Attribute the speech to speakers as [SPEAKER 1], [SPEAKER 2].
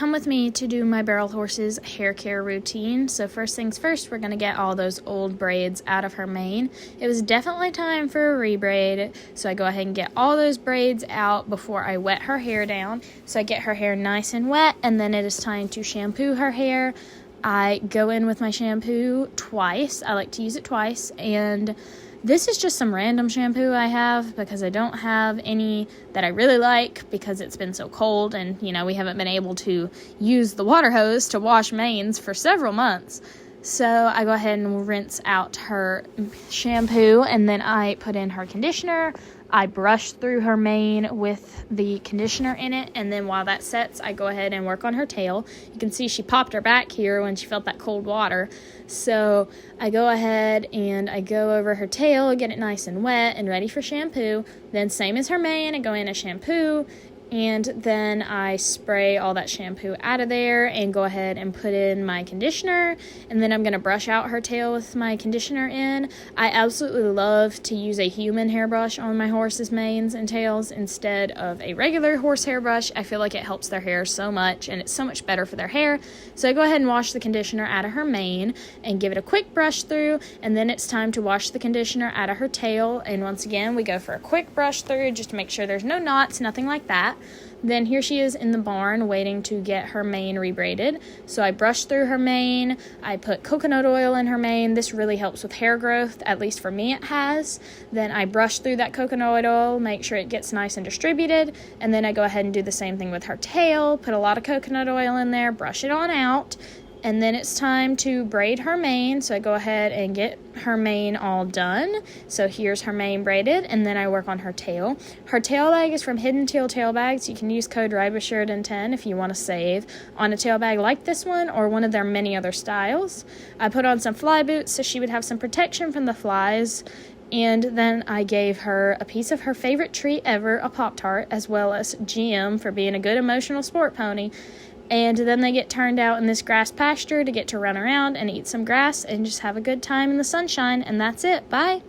[SPEAKER 1] come with me to do my barrel horse's hair care routine. So first things first, we're going to get all those old braids out of her mane. It was definitely time for a rebraid, so I go ahead and get all those braids out before I wet her hair down. So I get her hair nice and wet, and then it is time to shampoo her hair. I go in with my shampoo twice. I like to use it twice, and this is just some random shampoo I have because I don't have any that I really like because it's been so cold and, we haven't been able to use the water hose to wash manes for several months. So I go ahead and rinse out her shampoo, and then I put in her conditioner. I brush through her mane with the conditioner in it, and then while that sets, I go ahead and work on her tail. You can see she popped her back here when she felt that cold water. So I go ahead and I go over her tail, get it nice and wet and ready for shampoo. Then same as her mane, I go in a shampoo, and then I spray all that shampoo out of there and go ahead and put in my conditioner, and then I'm going to brush out her tail with my conditioner in. I absolutely love to use a human hairbrush on my horse's manes and tails instead of a regular horse hairbrush. I feel like it helps their hair so much, and it's so much better for their hair. So I go ahead and wash the conditioner out of her mane and give it a quick brush through, and then it's time to wash the conditioner out of her tail. And once again, we go for a quick brush through just to make sure there's no knots, nothing like that. Then here she is in the barn waiting to get her mane rebraided. So I brush through her mane. I put coconut oil in her mane. This really helps with hair growth, at least for me it has. Then I brush through that coconut oil, make sure it gets nice and distributed. And then I go ahead and do the same thing with her tail. Put a lot of coconut oil in there, brush it on out. And then it's time to braid her mane, so I go ahead and get her mane all done. So here's her mane braided, and then I work on her tail. Her tail bag is from Hidden Teal Tail Bags. You can use code RIDEWITHSheridan10 if you want to save on a tail bag like this one or one of their many other styles. I put on some fly boots so she would have some protection from the flies. And then I gave her a piece of her favorite treat ever, a Pop-Tart, as well as GM for being a good emotional sport pony. And then they get turned out in this grass pasture to get to run around and eat some grass and just have a good time in the sunshine. And that's it. Bye.